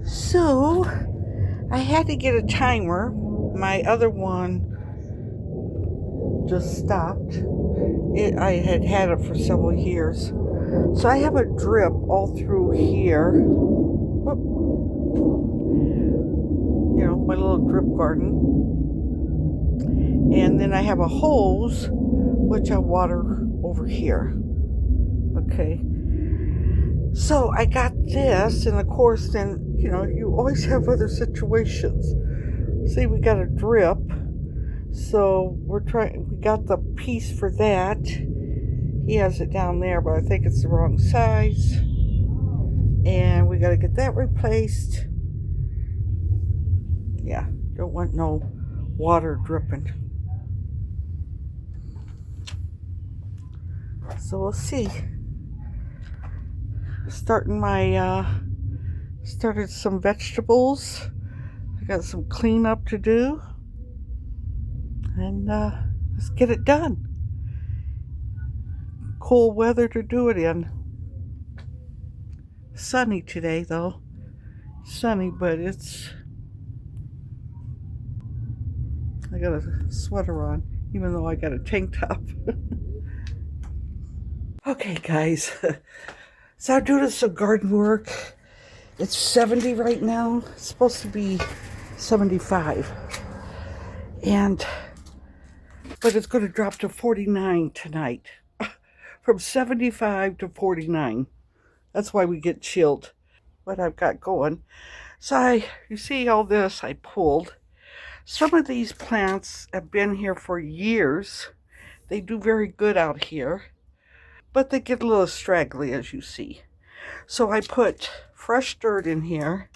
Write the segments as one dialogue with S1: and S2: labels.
S1: So I had to get a timer. My other one just stopped. I had had it for several years. So I have a drip all through here. Whoop. My little drip garden. And then I have a hose, which I water over here. Okay. So I got this, and of course, then, you always have other situations. See, we got a drip. So we got the piece for that. He has it down there, but I think it's the wrong size. And we got to get that replaced. Yeah, don't want no water dripping. So we'll see. Started some vegetables. I got some cleanup to do. And let's get it done. Cool weather to do it in. Sunny today, though. Sunny, but I got a sweater on, even though I got a tank top. Okay, guys. So I'm doing some garden work. It's 70 right now. It's supposed to be 75. But it's going to drop to 49 tonight. From 75 to 49. That's why we get chilled. What I've got going. So you see all this I pulled. Some of these plants have been here for years. They do very good out here. But they get a little straggly, as you see. So I put fresh dirt in here.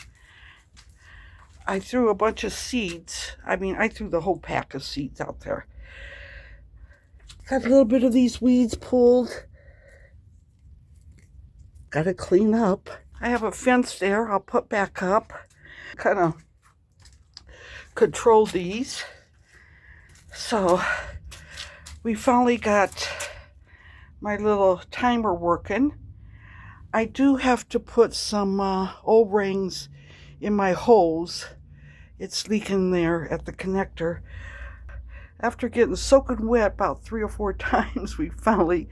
S1: I threw a bunch of seeds. I threw the whole pack of seeds out there. Got a little bit of these weeds pulled. Got to clean up. I have a fence there I'll put back up. Kind of control these. So we finally got my little timer working. I do have to put some O-rings in my hose. It's leaking there at the connector. After getting soaking wet about 3 or 4 times, we finally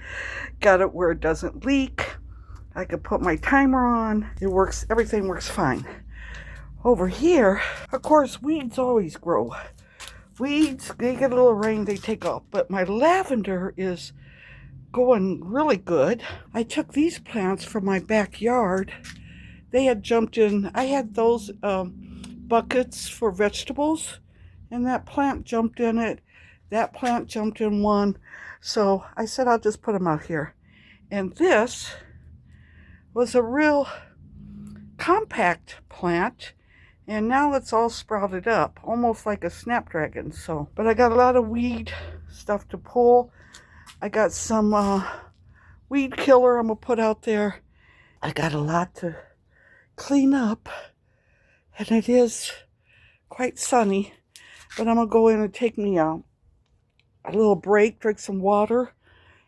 S1: got it where it doesn't leak. I can put my timer on. It works. Everything works fine. Over here, of course, weeds always grow. Weeds, they get a little rain, they take off. But my lavender is going really good. I took these plants from my backyard. They had jumped in. I had those buckets for vegetables, and that plant jumped in it. That plant jumped in one. So I said I'll just put them out here. And this was a real compact plant, and now it's all sprouted up, almost like a snapdragon. But I got a lot of weed stuff to pull. I got some weed killer I'm going to put out there. I got a lot to clean up. And it is quite sunny. But I'm going to go in and take me a little break, drink some water,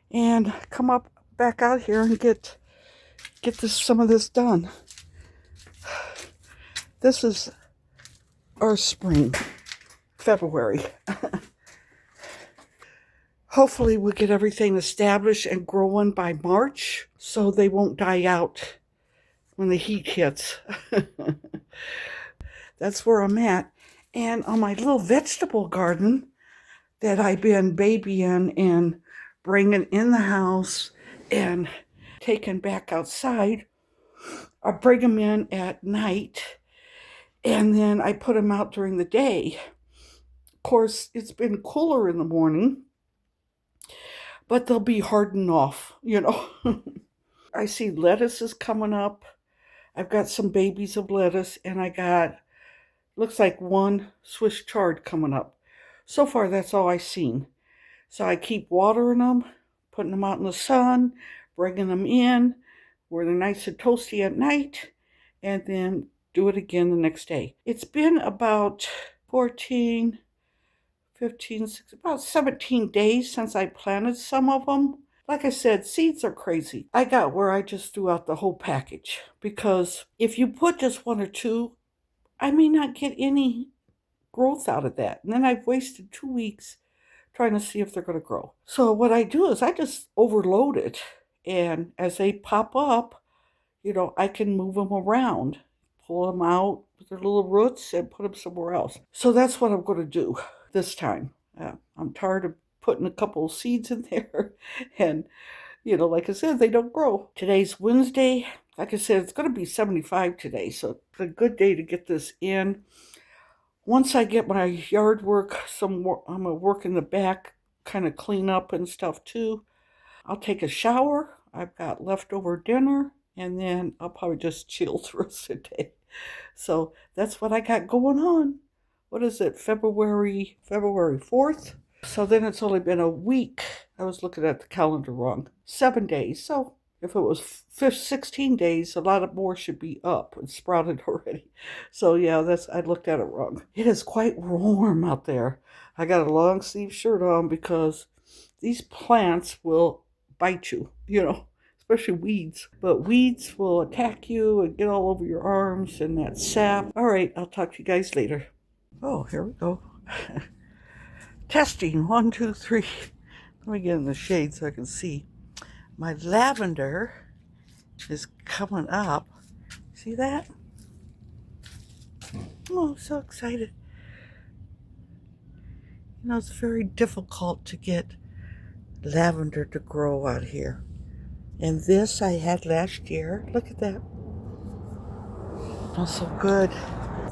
S1: and come back out here and get some of this done. This is our spring, February. Hopefully we'll get everything established and growing by March so they won't die out when the heat hits. That's where I'm at. And on my little vegetable garden that I've been babying and bringing in the house and taking back outside, I bring them in at night and then I put them out during the day. Of course, it's been cooler in the morning, but they'll be hardened off, I see lettuce is coming up. I've got some babies of lettuce, and I got, looks like one Swiss chard coming up. So far, that's all I've seen. So I keep watering them, putting them out in the sun, bringing them in where they're nice and toasty at night, and then do it again the next day. It's been about 14, 15, 16, about 17 days since I planted some of them. Like I said, seeds are crazy. I got where I just threw out the whole package because if you put just one or two I may not get any growth out of that. And then I've wasted 2 weeks trying to see if they're going to grow. So what I do is I just overload it. And as they pop up, I can move them around, pull them out with their little roots and put them somewhere else. So that's what I'm going to do this time. I'm tired of putting a couple of seeds in there. And, like I said, they don't grow. Today's Wednesday. Like I said, it's going to be 75 today. So it's a good day to get this in. Once I get my yard work, I'm going to work in the back, kind of clean up and stuff too. I'll take a shower. I've got leftover dinner, and then I'll probably just chill the rest of the day. So that's what I got going on. What is it, February 4th? So then it's only been a week. I was looking at the calendar wrong. 7 days. So if it was 16 days, a lot more should be up and sprouted already. So yeah, I looked at it wrong. It is quite warm out there. I got a long sleeve shirt on because these plants will bite you, especially weeds. But weeds will attack you and get all over your arms and that sap. All right, I'll talk to you guys later. Oh, here we go. Testing, 1, 2, 3. Let me get in the shade so I can see. My lavender is coming up. See that? Oh, I'm so excited. It's very difficult to get lavender to grow out here. And this I had last year. Look at that. Smells so good.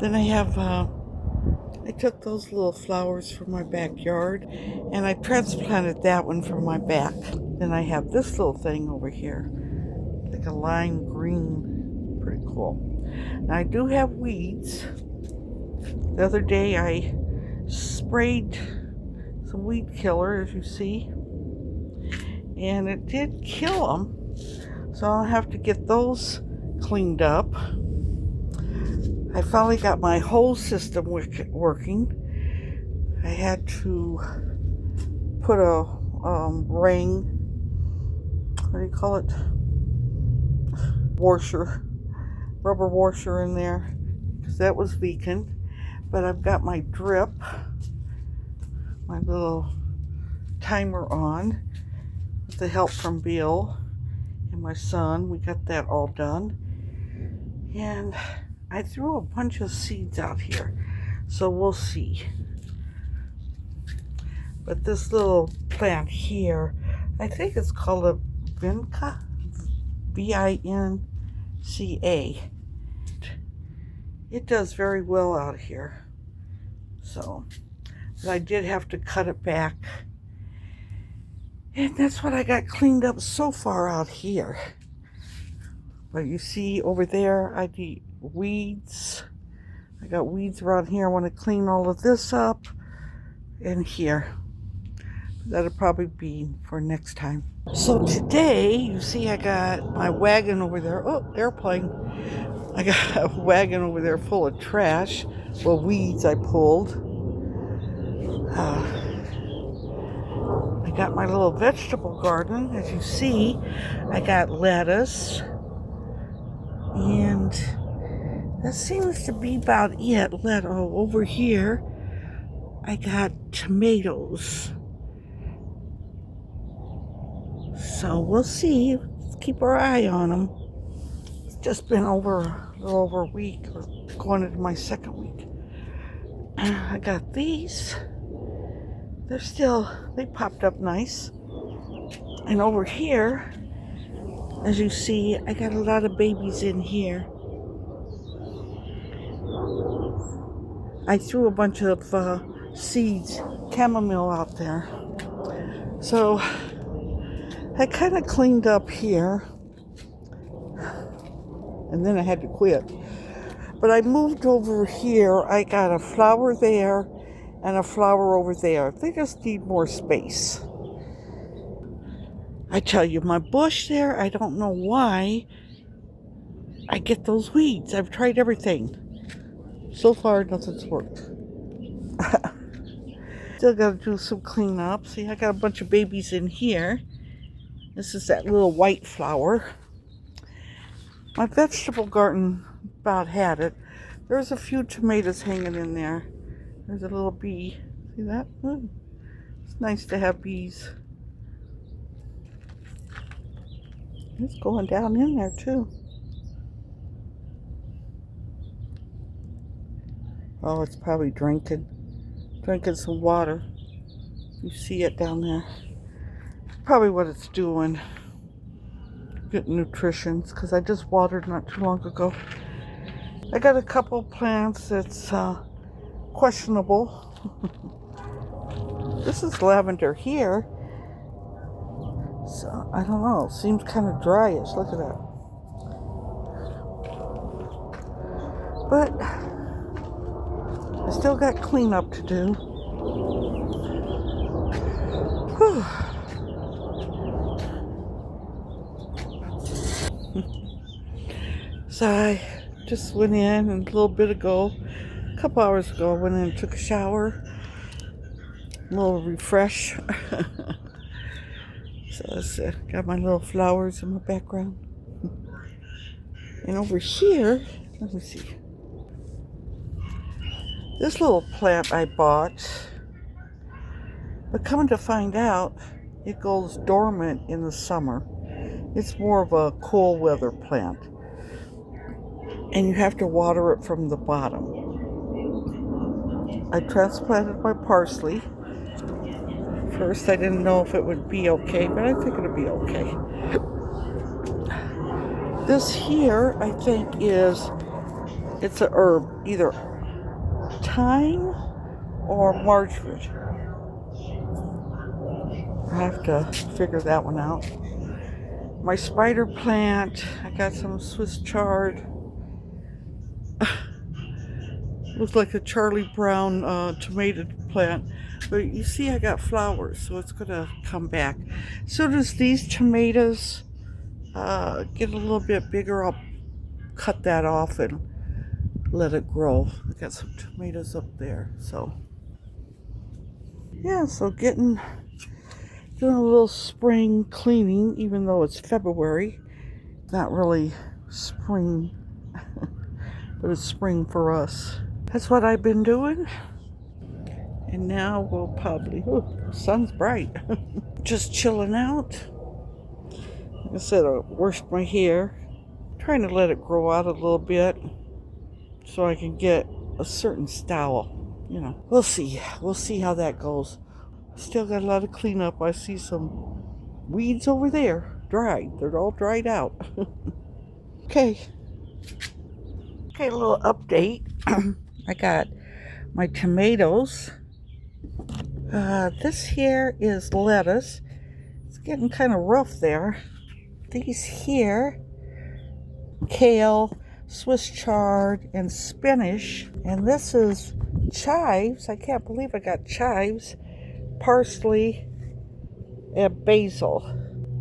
S1: Then I have, I took those little flowers from my backyard and I transplanted that one from my back. Then I have this little thing over here, like a lime green. Pretty cool. Now I do have weeds. The other day I sprayed some weed killer, as you see, and it did kill them. So I'll have to get those cleaned up. I finally got my whole system working. I had to put a ring, what do you call it? Rubber washer in there, because that was leaking. But I've got my drip, my little timer on, with the help from Bill and my son. We got that all done. And I threw a bunch of seeds out here, so we'll see. But this little plant here, I think it's called a Vinca, Vinca. It does very well out here. So, but I did have to cut it back. And that's what I got cleaned up so far out here. But you see over there, I need weeds. I got weeds around here. I want to clean all of this up. And here. That'll probably be for next time. So today, you see I got my wagon over there. Oh, airplane. I got a wagon over there full of trash. Well, weeds I pulled. I got my little vegetable garden. As you see, I got lettuce. And that seems to be about it. Over here, I got tomatoes. So we'll see. Let's keep our eye on them. It's just been a little over a week, or going into my second week. I got these. They popped up nice. And over here, as you see, I got a lot of babies in here. I threw a bunch of seeds, chamomile out there. So I kind of cleaned up here, and then I had to quit. But I moved over here. I got a flower there and a flower over there. They just need more space. I tell you, my bush there, I don't know why I get those weeds. I've tried everything. So far, nothing's worked. Still got to do some cleanup. See, I got a bunch of babies in here. This is that little white flower. My vegetable garden about had it. There's a few tomatoes hanging in there. There's a little bee. See that? Ooh. It's nice to have bees. It's going down in there too. Oh, it's probably drinking some water. You see it down there. Probably what it's doing. Getting nutrition, because I just watered not too long ago. I got a couple plants that's questionable. This is lavender here. So, I don't know. It seems kind of dryish. Look at that. But I still got cleanup to do. Whew. So I just went in and a little bit ago, a couple hours ago, I went in and took a shower. A little refresh. So it's, got my little flowers in my background. And over here, let me see. This little plant I bought, but coming to find out, it goes dormant in the summer. It's more of a cool weather plant. And you have to water it from the bottom. I transplanted my parsley. First, I didn't know if it would be okay, but I think it'll be okay. This here, I think it's a herb, either thyme or marjoram. I have to figure that one out. My spider plant, I got some Swiss chard. Looks like a Charlie Brown tomato plant. But you see I got flowers, so it's going to come back. As soon as these tomatoes get a little bit bigger, I'll cut that off and let it grow. I got some tomatoes up there. So, yeah, so doing a little spring cleaning, even though it's February. Not really spring, but it's spring for us. That's what I've been doing. And now we'll probably, the sun's bright. Just chilling out. Like I said, I washed my hair. Trying to let it grow out a little bit so I can get a certain style. You know, we'll see. We'll see how that goes. Still got a lot of cleanup. I see some weeds over there. Dried. They're all dried out. Okay. Okay, a little update. I got my tomatoes. This here is lettuce. It's getting kind of rough there. These here, kale, Swiss chard, and spinach. And this is chives. I can't believe I got chives, parsley, and basil.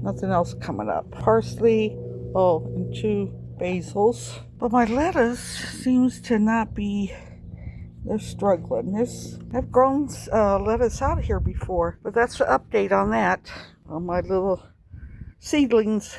S1: Nothing else coming up. Parsley, and 2 basils. But my lettuce seems to not be... They're struggling. I've grown lettuce out here before, but that's the update on that. On my little seedlings.